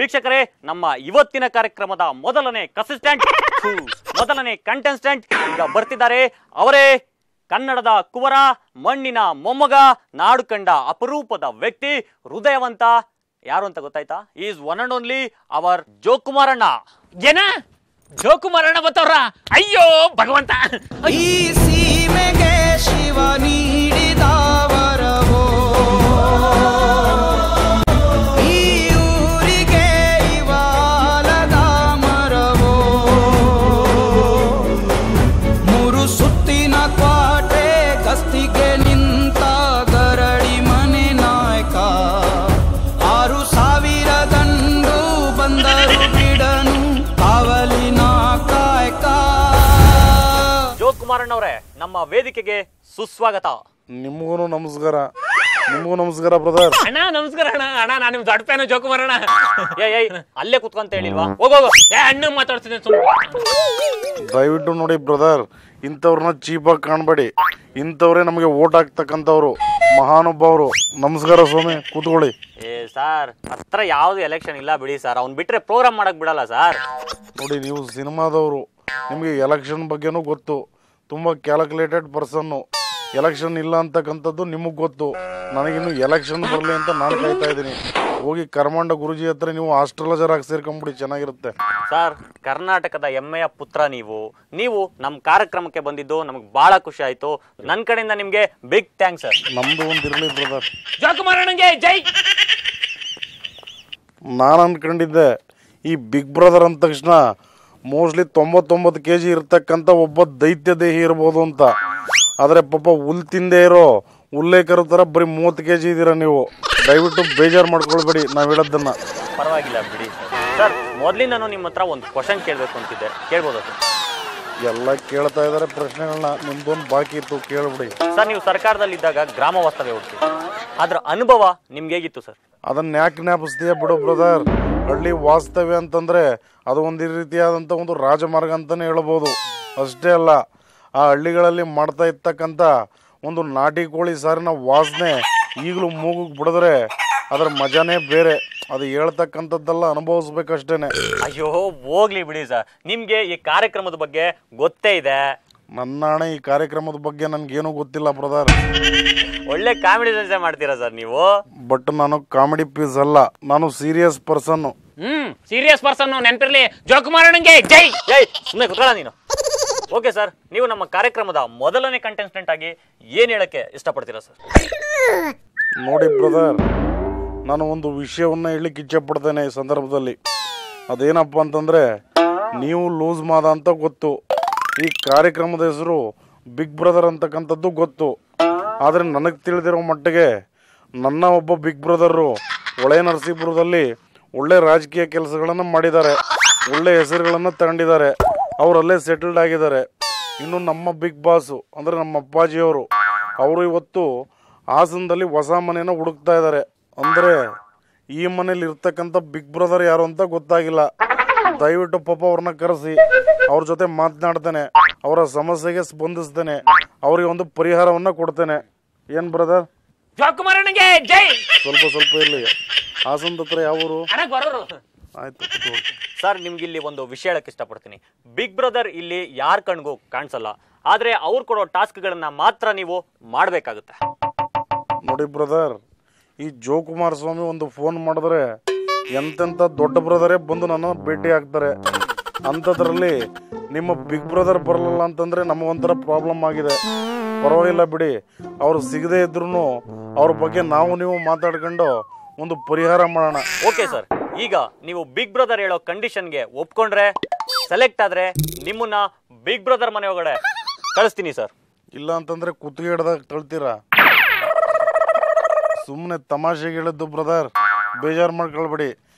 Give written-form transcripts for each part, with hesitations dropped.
ವೀಕ್ಷಕರೇ, ನಮ್ಮ ಇವತ್ತಿನ ಕಾರ್ಯಕ್ರಮದ ಮೊದಲನೇ ಕಂಟೆಸ್ಟೆಂಟ್ ಈಗ ಬರ್ತಿದ್ದಾರೆ. ಅವರೇ ಕನ್ನಡದ ಕುವರ, ಮಣ್ಣಿನ ಮೊಮ್ಮಗ, ನಾಡು ಕಂಡ ಅಪರೂಪದ ವ್ಯಕ್ತಿ, ಹೃದಯವಂತ. ಯಾರು ಅಂತ ಗೊತ್ತಾಯ್ತಾ? Is one and only our ಜೋಕುಮಾರಣ್ಣ. ಏನ ಜೋಕುಮಾರಣ್ಣ ಬತ್ತವ್ರ? ಅಯ್ಯೋ ಭಗವಂತ, ಈ ಸೀಮೆಗೆ ಶಿವ ನೀಡಿದ ವರವೋ, ಈ ಊರಿಗೆ ಇವಾಲದ ಮರವೋ, ಮೂರು ಸುತ್ತಿನ ಕ್ವಾಟೆ ಗಸ್ತಿಗೆ ನಿಂತ ಗರಡಿ ಮನೆ ನಾಯಕ, 6,000 ದಂಡು ಬಂದರು ಬಿಡನು ಕಾವಲಿನ ಕಾಯಕ. ಜೋಕುಮಾರಣ್ಣವ್ರೆ, ನಮ್ಮ ವೇದಿಕೆಗೆ ಸುಸ್ವಾಗತ. ನಿಮಗೂ ನಮಸ್ಕಾರ ಬ್ರದರ್. ಅಣ್ಣ ನಮಸ್ಕಾರ ಅಣ್ಣ. ಅಣ್ಣ ನಾನು ನಿಮ್ ದೊಡ್ಡ ಫ್ಯಾನು ಜೋಕುಮಾರಣ್ಣ. ಏಯ್ ಅಲ್ಲೇ ಕುತ್ಕೊಂತ ಹೇಳಿಲ್ವಾ? ಹೋಗೋಗು. ಅಣ್ಣ ಮಾತಾಡ್ತಿದ್ದೆ ಸುಮ್ಮನೆ. ದಯವಿಟ್ಟು ನೋಡಿ ಬ್ರದರ್, ಇಂಥವ್ರನ್ನ ಚೀಪಾಗಿ ಕಾಣಬೇಡಿ. ಇಂಥವ್ರೇ ನಮಗೆ ಓಟ್ ಹಾಕ್ತಕ್ಕಂಥವ್ರು, ಮಹಾನುಭಾವರು. ನಮಸ್ಕಾರ ಸ್ವಾಮಿ, ಕೂತ್ಕೊಳ್ಳಿ. ಸರ್, ಹತ್ರ ಯಾವ್ದು ಎಲೆಕ್ಷನ್ ಇಲ್ಲ ಬಿಡಿ ಸರ್. ಅವ್ನ್ ಬಿಟ್ರೆ ಪ್ರೋಗ್ರಾಮ್ ಮಾಡಕ್ ಬಿಡಲ್ಲ ಸರ್. ನೋಡಿ, ನೀವು ಸಿನಿಮಾದವರು, ನಿಮಗೆ ಎಲೆಕ್ಷನ್ ಬಗ್ಗೆನೂ ಗೊತ್ತು. ತುಂಬ ಕ್ಯಾಲ್ಕುಲೇಟೆಡ್ ಪರ್ಸನ್ನು. ಎಲೆಕ್ಷನ್ ಇಲ್ಲ ಅಂತಕ್ಕಂಥದ್ದು ನಿಮಗೆ ಗೊತ್ತು. ನನಗಿನ್ನು ಎಲೆಕ್ಷನ್ ಬರಲಿ ಅಂತ ನಾನು ಕಾಯ್ತಾ ಇದ್ದೀನಿ. ಹೋಗಿ ಕರ್ಮಾಂಡ ಗುರುಜಿ ಹತ್ರ ನೀವು ಆಸ್ಟ್ರಾಲಜರ್ ಆಗಿ ಸೇರ್ಕೊಂಡ್ಬಿಡಿ, ಚೆನ್ನಾಗಿರುತ್ತೆ. ಸರ್, ಕರ್ನಾಟಕದ ಹೆಮ್ಮೆಯ ಪುತ್ರ ನೀವು ನಮ್ಮ ಕಾರ್ಯಕ್ರಮಕ್ಕೆ ಬಂದಿದ್ದು ನಮ್ಗೆ ಬಹಳ ಖುಷಿ ಆಯ್ತು. ನನ್ನ ಕಡೆಯಿಂದ ನಿಮ್ಗೆ ಬಿಗ್ ಥ್ಯಾಂಕ್ಸ್ ಸರ್. ನಮ್ದು ಒಂದು ಇರಲಿ ಬ್ರದರ್. ಜೋಕುಮಾರಣ್ಣಂಗೆ ಜೈ. ನಾನು ಅನ್ಕೊಂಡಿದ್ದೆ ಈ ಬಿಗ್ ಬ್ರದರ್ ಅಂದ ತಕ್ಷಣ ಮೋಸ್ಟ್ಲಿ 99 kg ಇರ್ತಕ್ಕಂಥ ಒಬ್ಬ ದೈತ್ಯ ದೇಹಿ ಇರ್ಬೋದು ಅಂತ. ಆದರೆ ಪಾಪ ಹುಲ್ ತಿಂದೇ ಇರೋ ಉಲ್ಲೇಖರ ಥರ ಬರೀ 30 kg ಇದ್ದೀರಾ ನೀವು. ದಯವಿಟ್ಟು ಬೇಜಾರು ಮಾಡ್ಕೊಳ್ಬೇಡಿ ನಾವು ಹೇಳೋದನ್ನ. ಪರವಾಗಿಲ್ಲ ಬಿಡಿ ಸರ್. ಮೊದಲಿಂದನೂ ನಿಮ್ಮ ಹತ್ರ ಒಂದು ಕ್ವಶನ್ ಕೇಳಬೇಕು ಅಂತಿದ್ದೆ, ಕೇಳ್ಬೋದಾ ಸರ್? ಎಲ್ಲ ಕೇಳ್ತಾ ಇದ್ದಾರೆ ಪ್ರಶ್ನೆಗಳನ್ನ. ನಿಮ್ದೊಂದು ಬಾಕಿ ಇತ್ತು, ಕೇಳ್ಬಿಡಿ. ಸರ್, ನೀವು ಸರ್ಕಾರದಲ್ಲಿದ್ದಾಗ ಗ್ರಾಮ ವಾಸ್ತವ್ಯ ಹೋಗ್ತೀವಿ, ಅದ್ರ ಅನುಭವ ನಿಮ್ಗೆ ಹೇಗಿತ್ತು ಸರ್? ಅದನ್ನ ಯಾಕೆ ಜ್ಞಾಪಿಸ್ತೀಯ ಬಿಡು ಬ್ರದರ್. ಹಳ್ಳಿ ವಾಸ್ತವ್ಯ ಅಂತಂದ್ರೆ ಅದು ಒಂದು ರೀತಿಯಾದಂಥ ಒಂದು ರಾಜಮಾರ್ಗ ಅಂತಾನೆ ಹೇಳ್ಬೋದು. ಅಷ್ಟೇ ಅಲ್ಲ, ಆ ಹಳ್ಳಿಗಳಲ್ಲಿ ಮಾಡ್ತಾ ಇರ್ತಕ್ಕಂಥ ಒಂದು ನಾಟಿ ಕೋಳಿ ಸಾರಿನ ವಾಸನೆ ಈಗಲೂ ಮೂಗಿಗೆ ಬಿಡಿದ್ರೆ ಅದರ ಮಜಾನೇ ಬೇರೆ. ಅದು ಹೇಳ್ತಕ್ಕಂಥದ್ದೆಲ್ಲ ಅನುಭವಿಸ್ಬೇಕಷ್ಟೇನೆ. ಅಯ್ಯೋ ಹೋಗ್ಲಿ ಬಿಡಿ ಸರ್, ನಿಮ್ಗೆ ಈ ಕಾರ್ಯಕ್ರಮದ ಬಗ್ಗೆ ಗೊತ್ತೇ ಇದೆ. ನನ್ನ ಹಣೆ, ಈ ಕಾರ್ಯಕ್ರಮದ ಬಗ್ಗೆ ನನ್ಗೇನು ಗೊತ್ತಿಲ್ಲ ಬ್ರದರ್. ಒಳ್ಳೆ ಕಾಮಿಡಿ ಸಂಜೆ ಮಾಡ್ತೀರಾ ಸರ್ ನೀವು. ಬಟ್ ನಾನು ಕಾಮಿಡಿ ಪೀಸ್ ಅಲ್ಲ, ನಾನು ಸೀರಿಯಸ್ ಪರ್ಸನ್. ಸೀರಿಯಸ್ ಪರ್ಸನ್ ನೆನಪಿರ್ಲಿ. ಜೋಕುಮಾರಣ್ಣಂಗೆ ಜೈ. ಜೈ. ಸುಮ್ಮನೆ ಕುತ್ಕೊಳ್ಳ ನೀನು. ಓಕೆ ಸರ್, ನೀವು ನಮ್ಮ ಕಾರ್ಯಕ್ರಮದ ಮೊದಲನೇ ಕಂಟೆಸ್ಟೆಂಟ್ ಆಗಿ ಏನ್ ಹೇಳಕ್ಕೆ ಇಷ್ಟಪಡ್ತೀರಾ ಸರ್? ನೋಡಿ ಬ್ರದರ್, ನಾನು ಒಂದು ವಿಷಯವನ್ನ ಹೇಳಲಿಕ್ಕೆ ಇಚ್ಛೆ ಪಡ್ತೇನೆ ಈ ಸಂದರ್ಭದಲ್ಲಿ. ಅದೇನಪ್ಪ ಅಂತಂದ್ರೆ, ನೀವು ಲೂಸ್ ಮಾದ ಅಂತ ಗೊತ್ತು. ಈ ಕಾರ್ಯಕ್ರಮದ ಹೆಸರು ಬಿಗ್ ಬ್ರದರ್ ಅಂತಕ್ಕಂಥದ್ದು ಗೊತ್ತು. ಆದರೆ ನನಗೆ ತಿಳಿದಿರೋ ಮಟ್ಟಿಗೆ ನನ್ನ ಒಬ್ಬ ಬಿಗ್ ಬ್ರದರು ಹೊಳೆ ನರಸೀಪುರದಲ್ಲಿ ಒಳ್ಳೆ ರಾಜಕೀಯ ಕೆಲಸಗಳನ್ನು ಮಾಡಿದ್ದಾರೆ, ಒಳ್ಳೆ ಹೆಸರುಗಳನ್ನು ತಗೊಂಡಿದ್ದಾರೆ, ಅವರಲ್ಲೇ ಸೆಟಲ್ಡ್ ಆಗಿದ್ದಾರೆ. ಇನ್ನು ನಮ್ಮ ಬಿಗ್ ಬಾಸು ಅಂದರೆ ನಮ್ಮ ಅಪ್ಪಾಜಿಯವರು, ಅವರು ಇವತ್ತು ಹಾಸನದಲ್ಲಿ ಹೊಸ ಮನೆಯನ್ನು ಹುಡುಕ್ತಾ ಇದ್ದಾರೆ. ಅಂದರೆ ಈ ಮನೇಲಿ ಇರ್ತಕ್ಕಂಥ ಬಿಗ್ ಬ್ರದರ್ ಯಾರು ಅಂತ ಗೊತ್ತಾಗಿಲ್ಲ. ದಯವಿಟ್ಟು ಪಾಪ ಅವ್ರನ್ನ ಕರೆಸಿ ಅವ್ರ ಜೊತೆ ಮಾತನಾಡ್ತೇನೆ, ಅವರ ಸಮಸ್ಯೆಗೆ ಸ್ಪಂದಿಸ್ತೇನೆ, ಅವ್ರಿಗೆ ಒಂದು ಪರಿಹಾರವನ್ನ ಕೊಡ್ತೇನೆ. ಏನ್ ಬ್ರದರ್? ಜೋಕುಮಾರಣ್ಣಂಗೆ ಜೈ. ಸ್ವಲ್ಪ ಇರ್ಲಿ. ಹಾಸನದ ಹತ್ರ ಯಾವ ಊರು? ಆಯ್ತು ಸರ್, ನಿಮ್ಗೆ ಇಲ್ಲಿ ಒಂದು ವಿಷಯ ಹೇಳಕ್ ಇಷ್ಟಪಡ್ತೀನಿ. ಬಿಗ್ ಬ್ರದರ್ ಇಲ್ಲಿ ಯಾರ ಕಣ್ಗೂ ಕಾಣಿಸಲ್ಲ, ಆದ್ರೆ ಅವ್ರು ಕೊಡೋ ಟಾಸ್ಕ್ಗಳನ್ನ ಮಾತ್ರ ನೀವು ಮಾಡ್ಬೇಕಾಗುತ್ತೆ. ನೋಡಿ ಬ್ರದರ್, ಈ ಜೋಕುಮಾರ್ ಸ್ವಾಮಿ ಒಂದು ಫೋನ್ ಮಾಡಿದ್ರೆ ಎಂತೆಂಥ ದೊಡ್ಡ ಬ್ರದರೇ ಬಂದು ನನ್ನ ಭೇಟಿ ಆಗ್ತಾರೆ. ಅಂಥದ್ರಲ್ಲಿ ನಿಮ್ಮ ಬಿಗ್ ಬ್ರದರ್ ಬರಲಿಲ್ಲ ಅಂತಂದ್ರೆ ನಮಗೊಂಥರ ಪ್ರಾಬ್ಲಮ್ ಆಗಿದೆ. ಪರವಾಗಿಲ್ಲ ಬಿಡಿ, ಅವ್ರು ಸಿಗದೆ ಇದ್ರು ಅವ್ರ ಬಗ್ಗೆ ನೀವು ಮಾತಾಡ್ಕೊಂಡು ಒಂದು ಪರಿಹಾರ ಮಾಡೋಣ. ಓಕೆ ಸರ್, ಈಗ ನೀವು ಬಿಗ್ ಬ್ರದರ್ ಹೇಳೋ ಕಂಡೀಷನ್ಗೆ ಒಪ್ಕೊಂಡ್ರೆ, ಸೆಲೆಕ್ಟ್ ಆದ್ರೆ ನಿಮ್ಮನ್ನ ಬಿಗ್ ಬ್ರದರ್ ಮನೆ ಒಳಗಡೆ ಕಳಿಸ್ತೀನಿ ಸರ್. ಇಲ್ಲ ಅಂತಂದ್ರೆ ಕುತ್ತಿಗೆ ಹಿಡ್ದಾಗ ತಳ್ತೀರಾ? ಸುಮ್ಮನೆ ತಮಾಷೆಗೆ ಹೇಳಿದ್ದು ಬ್ರದರ್, ಬೇಜಾರು ಮಾಡ್ಕೊಳ್ಬೇಡಿ.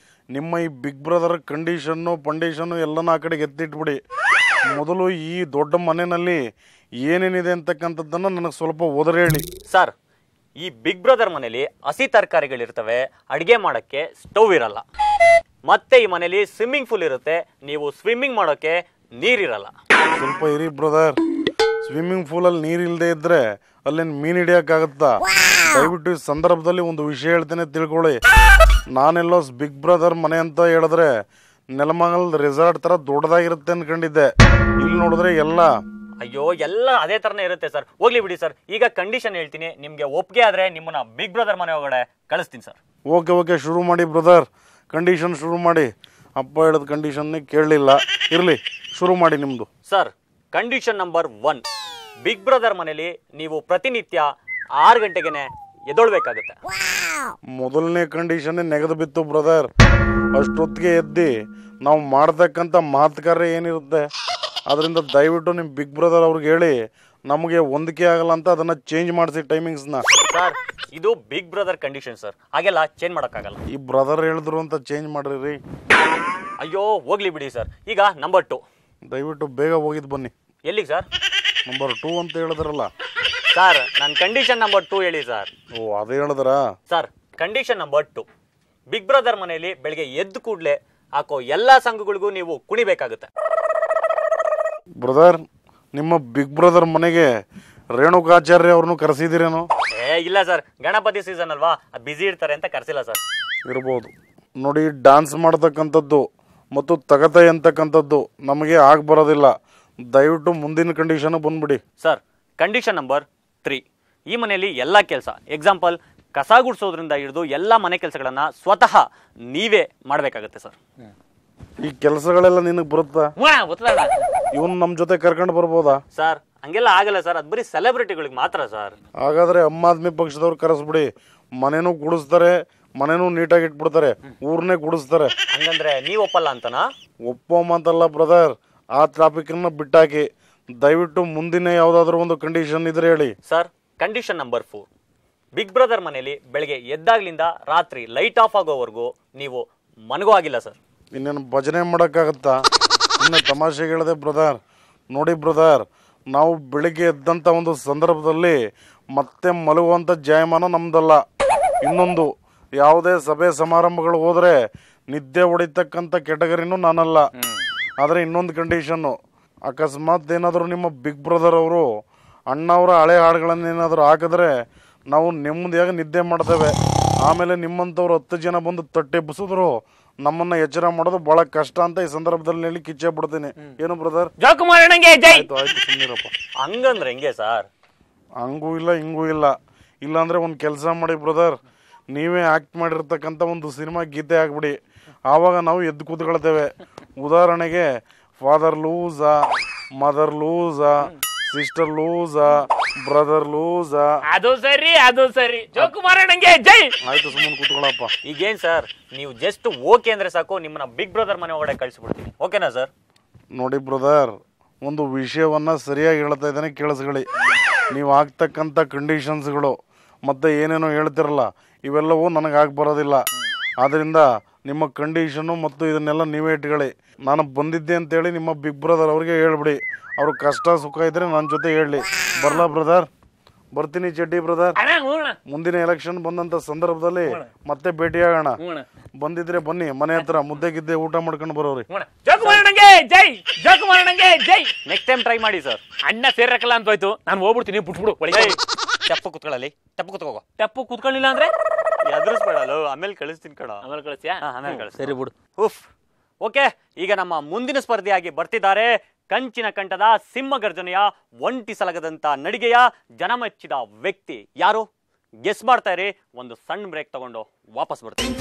ನಿಮ್ಮ ಈ ಬಿಗ್ ಬ್ರದರ್ ಪಂಡೀಷನ್ನು ಎಲ್ಲನೂ ಆ ಕಡೆಗೆ ಎತ್ತಿಟ್ಬಿಡಿ. ಮೊದಲು ಈ ದೊಡ್ಡ ಮನೆಯಲ್ಲಿ ಏನೇನಿದೆ ಅಂತಕ್ಕಂಥದ್ದನ್ನು ನನಗೆ ಸ್ವಲ್ಪ ಓದರಿ ಹೇಳಿ. ಸರ್, ಈ ಬಿಗ್ ಬ್ರದರ್ ಮನೇಲಿ ಹಸಿ ತರಕಾರಿಗಳಿರ್ತವೆ, ಅಡಿಗೆ ಮಾಡಕ್ಕೆ ಸ್ಟವ್ ಇರಲ್ಲ, ಮತ್ತೆ ಈ ಮನೇಲಿ ಸ್ವಿಮ್ಮಿಂಗ್ ಪೂಲ್ ಇರುತ್ತೆ, ನೀವು ಸ್ವಿಮ್ಮಿಂಗ್ ಮಾಡೋಕೆ ನೀರಿರಲ್ಲ. ಸ್ವಲ್ಪ ಇರಿ ಬ್ರದರ್, ಸ್ವಿಮ್ಮಿಂಗ್ ಪೂಲಲ್ಲಿ ನೀರು ಇಲ್ಲದೆ ಇದ್ರೆ ಅಲ್ಲೇನು ಮೀನು ಹಿಡಿಯೋಕ್ಕಾಗತ್ತಾ? ದಯವಿಟ್ಟು ಈ ಸಂದರ್ಭದಲ್ಲಿ ಒಂದು ವಿಷಯ ಹೇಳ್ತೇನೆ, ತಿಳ್ಕೊಳ್ಳಿ. ನಾನೆಲ್ಲೋ ಬಿಗ್ ಬ್ರದರ್ ಮನೆ ಅಂತ ಹೇಳಿದ್ರೆ ನೆಲಮಂಗಲ್ ರೆಸಾರ್ಟ್ ತರ ದೊಡ್ಡದಾಗಿರುತ್ತೆ ಅನ್ಕೊಂಡಿದ್ದೆ. ಇಲ್ಲಿ ನೋಡಿದ್ರೆ ಎಲ್ಲ ಅಯ್ಯೋ ಎಲ್ಲ ಅದೇ ತರನೇ ಇರುತ್ತೆ ಸರ್. ಹೋಗ್ಲಿ ಬಿಡಿ ಸರ್. ಈಗ ಕಂಡೀಷನ್ ಹೇಳ್ತೀನಿ, ನಿಮ್ಗೆ ಒಪ್ಪಿಗೆ ಆದ್ರೆ ನಿಮ್ಮನ್ನ ಬಿಗ್ ಬ್ರದರ್ ಮನೆ ಒಳಗಡೆ ಕಳಿಸ್ತೀನಿ ಸರ್. ಓಕೆ ಶುರು ಮಾಡಿ ಬ್ರದರ್, ಕಂಡೀಷನ್ ಶುರು ಮಾಡಿ. ಅಪ್ಪ ಹೇಳಿದ ಕಂಡೀಷನ್ನೇ ಕೇಳಲಿಲ್ಲ, ಇರಲಿ ಶುರು ಮಾಡಿ ನಿಮ್ಮದು. Sir, condition number 1, big brother ಮನೇಲಿ ನೀವು ಪ್ರತಿನಿತ್ಯ 6 ಗಂಟೆಗೆನೆ ಎದ್ದೊಳ್ಬೇಕಾಗುತ್ತೆ. ಮೊದಲನೇ ಕಂಡೀಷನ್ನೇ ನೆಗೆದು ಬಿತ್ತು ಬ್ರದರ್. ಅಷ್ಟೊತ್ತಿಗೆ ಎದ್ದು ನಾವು ಮಾಡ್ತಕ್ಕಂಥ ಮಾತುಕತೆ ಏನಿರುತ್ತೆ ಅದರಿಂದ ದಯವಿಟ್ಟು ನಿಮ್ಮ ಬಿಗ್ ಬ್ರದರ್ ಅವ್ರಿಗೆ ಹೇಳಿ ನಮಗೆ ಹೊಂದಿಕೆ ಆಗಲ್ಲ ಅಂತ ಅದನ್ನ ಚೇಂಜ್ ಮಾಡಿಸಿ ಟೈಮಿಂಗ್ಸ್ನ. ಸರ್, ಇದು ಬಿಗ್ ಬ್ರದರ್ ಕಂಡೀಷನ್ ಸರ್, ಹಾಗೆಲ್ಲ ಚೇಂಜ್ ಮಾಡೋಕ್ಕಾಗಲ್ಲ. ಈ ಬ್ರದರ್ ಹೇಳಿದ್ರು ಅಂತ ಚೇಂಜ್ ಮಾಡ್ರಿ. ಅಯ್ಯೋ ಹೋಗ್ಲಿ ಬಿಡಿ ಸರ್. ಈಗ ನಂಬರ್ 2, ದಯವಿಟ್ಟು ಬೇಗ ಹೋಗಿದ್ದು ಬನ್ನಿ. ಎಲ್ಲಿಗೆ ಸರ್? ನಂಬರ್ 2 ಅಂತ ಹೇಳಿದ್ರಲ್ಲ ಸರ್, ನನ್ನ ಕಂಡೀಷನ್ ನಂಬರ್ 2 ಹೇಳಿ ಸರ್. ಓ ಅದೇ ಹೇಳಿದ್ರಾ? Sir, condition number 2, big brother ಮನೆಯಲ್ಲಿ ಬೆಳಿಗ್ಗೆ ಎದ್ದು ಕೂಡಲೇ ಹಾಕೋ ಎಲ್ಲಾ ಸಂಘಗಳಿಗೂ ನೀವು ಕುಣಿಬೇಕಾಗುತ್ತೆ. ಬ್ರದರ್, ನಿಮ್ಮ ಬಿಗ್ ಬ್ರದರ್ ಮನೆಗೆ ರೇಣುಕಾಚಾರ್ಯ ಅವ್ರನ್ನು ಕರೆಸಿದಿರೇನು? ಇಲ್ಲ ಸರ್, ಗಣಪತಿ ಸೀಸನ್ ಅಲ್ವಾ, ಬಿಸಿ ಇರ್ತಾರೆ ಅಂತ ಕರೆಸಿಲ್ಲ ಸರ್. ಇರ್ಬೋದು. ನೋಡಿ, ಡ್ಯಾನ್ಸ್ ಮಾಡ್ತಕ್ಕಂಥದ್ದು ಮತ್ತು ತಗತೆ ಅಂತಕ್ಕಂಥದ್ದು ನಮಗೆ ಬರೋದಿಲ್ಲ. ದಯವಿಟ್ಟು ಮುಂದಿನ ಕಂಡೀಷನ್ ಬಂದ್ಬಿಡಿ. ಸರ್, ಕಂಡೀಷನ್ ನಂಬರ್ 3, ಈ ಮನೆಯಲ್ಲಿ ಎಲ್ಲ ಕೆಲಸ, ಎಕ್ಸಾಂಪಲ್ ಕಸ ಗುಡಿಸೋದ್ರಿಂದ ಹಿಡಿದು ಎಲ್ಲ ಮನೆ ಕೆಲಸಗಳನ್ನ ಸ್ವತಃ ನೀವೇ ಮಾಡಬೇಕಾಗುತ್ತೆ ಸರ್. ಈ ಕೆಲಸಗಳೆಲ್ಲ ನಿನಗೆ ಬರುತ್ತಾ? ಇವನ್ ನಮ್ಮ ಜೊತೆ ಕರ್ಕೊಂಡು ಬರ್ಬೋದಾ? ಸರ್, ಹಂಗೆಲ್ಲ ಆಗಲ್ಲ ಸರ್, ಅದು ಬರೀ ಸೆಲೆಬ್ರಿಟಿಗಳಿಗೆ ಮಾತ್ರ ಸರ್. ಹಾಗಾದ್ರೆ ಆಮ್ ಆದ್ಮಿ ಪಕ್ಷದವ್ರು ಕರೆಸ್ಬಿಡಿ. ಮನೇನೂ ಗುಡಿಸ್ತಾರೆ, ಮನೇನೂ ನೀಟಾಗಿ ಇಟ್ಬಿಡ್ತಾರೆ, ಊರ್ನೇ ಗುಡಿಸ್ತಾರೆ. ಹಂಗಂದ್ರೆ ನೀವು ಒಪ್ಪಲ್ಲ ಅಂತನಾ? ಒಪ್ಪೋಮಂತಲ್ಲ ಬ್ರದರ್, ಆ ಟ್ರಾಫಿಕ್ನ ಬಿಟ್ಟಾಕಿ. ದಯವಿಟ್ಟು ಮುಂದಿನ ಯಾವ್ದಾದ್ರು ಒಂದು ಕಂಡೀಷನ್ ಇದ್ರೆ ಹೇಳಿ. Sir, condition number 4, big brother ಮನೆಯಲ್ಲಿ ಬೆಳಗ್ಗೆ ಎದ್ದಾಗ್ಲಿಂದ ರಾತ್ರಿ ಲೈಟ್ ಆಫ್ ಆಗೋವರೆಗೂ ನೀವು ಮನಗೋ ಆಗಿಲ್ಲ ಸರ್. ಇನ್ನೇನು ಭಜನೆ ಮಾಡೋಕ್ಕಾಗತ್ತಾ? ಇನ್ನು ತಮಾಷೆಗೆ ಹೇಳಿದೆ ಬ್ರದರ್. ನೋಡಿ ಬ್ರದರ್, ನಾವು ಬೆಳಿಗ್ಗೆ ಎದ್ದಂಥ ಒಂದು ಸಂದರ್ಭದಲ್ಲಿ ಮತ್ತೆ ಮಲಗುವಂಥ ಜಾಯಮಾನ ನಮ್ದಲ್ಲ. ಇನ್ನೊಂದು, ಯಾವುದೇ ಸಭೆ ಸಮಾರಂಭಗಳು ಹೋದರೆ ನಿದ್ದೆ ಹೊಡಿತಕ್ಕಂಥ ಕೆಟಗರಿನೂ ನಾನಲ್ಲ. ಆದರೆ ಇನ್ನೊಂದು ಕಂಡೀಷನ್ನು, ಅಕಸ್ಮಾತ್ ಏನಾದರೂ ನಿಮ್ಮ ಬಿಗ್ ಬ್ರದರ್ ಅವರು ಅಣ್ಣವರ ಹಳೆ ಹಾಡುಗಳನ್ನೇನಾದರೂ ಹಾಕಿದ್ರೆ ನಾವು ನೆಮ್ಮದಿಯಾಗಿ ನಿದ್ದೆ ಮಾಡ್ತೇವೆ. ಆಮೇಲೆ ನಿಮ್ಮಂಥವ್ರು 10 ಜನ ಬಂದು ತಟ್ಟೆಬ್ಬಿಸಿದ್ರು ನಮ್ಮನ್ನ ಎಚ್ಚರ ಮಾಡೋದು ಬಹಳ ಕಷ್ಟ ಅಂತ ಈ ಸಂದರ್ಭದಲ್ಲಿ ಹೇಳಿ ಕಿಚ್ಚೆ ಬಿಡ್ತೀನಿ. ಏನು ಬ್ರದರ್? ಆಯ್ತು ಸುಮ್ಮನಿರಪ್ಪ. ಹಂಗಂದ್ರೆ ಹೆಂಗೆ ಸರ್? ಹಂಗೂ ಇಲ್ಲ ಹಿಂಗೂ ಇಲ್ಲ. ಇಲ್ಲಾಂದ್ರೆ ಒಂದು ಕೆಲಸ ಮಾಡಿ ಬ್ರದರ್, ನೀವೇ ಆಕ್ಟ್ ಮಾಡಿರ್ತಕ್ಕಂಥ ಒಂದು ಸಿನಿಮಾ ಗೀತೆ ಆಗ್ಬಿಡಿ. ಆವಾಗ ನಾವು ಎದ್ದು ಕೂತ್ಕೊಳ್ತೇವೆ. ಉದಾಹರಣೆಗೆ ಫಾದರ್ ಲೂಸಾ, ಮದರ್ ಲೂಸಾ, ಸಿಸ್ಟರ್ ಲೂಸಾ, ಬ್ರದರ್ ಲೂಸಾ. ಅದು ಸರಿ ಜೋಕು ಮಾರಣಂಗೆ ಜೈ. ಆಯ್ತು ಸುಮ್ಮನೆ ಕೂತ್ಕೊಳ್ಳಪ್ಪ. ಈಗೇನ್ ಸರ್, ನೀವು ಜಸ್ಟ್ ಓಕೆ ಅಂದ್ರೆ ಸಾಕು, ನಿಮ್ಮನ್ನ ಬಿಗ್ ಬ್ರದರ್ ಮನೆ ಒಳಗಡೆ ಕಳಿಸ್ಬಿಡ್ತೀನಿ. ಓಕೆನಾ ಸರ್? ನೋಡಿ ಬ್ರದರ್, ಒಂದು ವಿಷಯವನ್ನ ಸರಿಯಾಗಿ ಹೇಳ್ತಾ ಇದ್ದಾನೆ, ಕೇಳಿಸ್ಕೊಳ್ಳಿ. ನೀವು ಆಗ್ತಕ್ಕಂಥ ಕಂಡೀಷನ್ಸ್ಗಳು ಮತ್ತೆ ಏನೇನೋ ಹೇಳ್ತಿರಲ್ಲ, ಇವೆಲ್ಲವೂ ನನಗೆ ಬರೋದಿಲ್ಲ. ಆದ್ದರಿಂದ ನಿಮ್ಮ ಕಂಡೀಷನ್ನು ಮತ್ತು ಇದನ್ನೆಲ್ಲ ನೀವೇ ಇಟ್ಕೊಳ್ಳಿ. ನಾನು ಬಂದಿದ್ದೆ ಅಂತೇಳಿ ನಿಮ್ಮ ಬಿಗ್ ಬ್ರದರ್ ಅವ್ರಿಗೆ ಹೇಳ್ಬಿಡಿ. ಅವ್ರ ಕಷ್ಟ ಸುಖ ಇದ್ರೆ ನನ್ನ ಜೊತೆ ಹೇಳಿ. ಬರ್ಲಾ ಬ್ರದರ್? ಬರ್ತೀನಿ ಚಡ್ಡಿ ಬ್ರದರ್. ಮುಂದಿನ ಎಲೆಕ್ಷನ್ ಬಂದಂತ ಸಂದರ್ಭದಲ್ಲಿ ಮತ್ತೆ ಭೇಟಿಯಾಗೋಣ. ಬಂದಿದ್ರೆ ಬನ್ನಿ, ಮನೆ ಹತ್ರ ಮುದ್ದೆ ಗಿದ್ದೆ ಊಟ ಮಾಡ್ಕೊಂಡು ಬರೋರಿ. ನೆಕ್ಸ್ಟ್ ಟೈಮ್ ಟ್ರೈ ಮಾಡಿ ಸರ್. ಅಣ್ಣ ಸೇರಕಲ್ಲ ಅಂತ ಹೋಯ್ತು, ನಾನು ಹೋಗ್ಬಿಡ್ತೀನಿ, ಬಿಟ್ಬಿಡು. ಟೆಪ್ಪು ಕುತ್ಕೊಳ್ಳಿ, ಟೆಪ್ಪು ಕುತ್ಕೋಗೋ. ಟೆಪ್ಪು ಕುತ್ಕೊಳ್ಳಿಲ್ಲ ಅಂದ್ರೆ ಎದುರಿಸ್ಬೇಡಲ್ಲ, ಆಮೇಲೆ ಕಳಿಸ್ತೀನಿ ಕಣ. ಆಮೇಲೆ ಕಳಿಸ್ತೀಯಾ? ಆಮೇಲೆ ಕಳಿಸ್. ಸರಿ ಬಿಡು. ಉಫ್. ಓಕೆ, ಈಗ ನಮ್ಮ ಮುಂದಿನ ಸ್ಪರ್ಧಿಯಾಗಿ ಬರ್ತಿದ್ದಾರೆ ಕಂಚಿನ ಕಂಠದ ಸಿಂಹಗರ್ಜನೆಯ ಒಂಟಿ ಸಲಗದಂತ ನಡಿಗೆಯ ಜನಮೆಚ್ಚಿದ ವ್ಯಕ್ತಿ. ಯಾರು ಗೆಸ್ ಮಾಡ್ತಾ ಇರಿ. ಒಂದು ಸಣ್ಣ ಬ್ರೇಕ್ ತಗೊಂಡು ವಾಪಸ್ ಬರ್ತೀನಿ.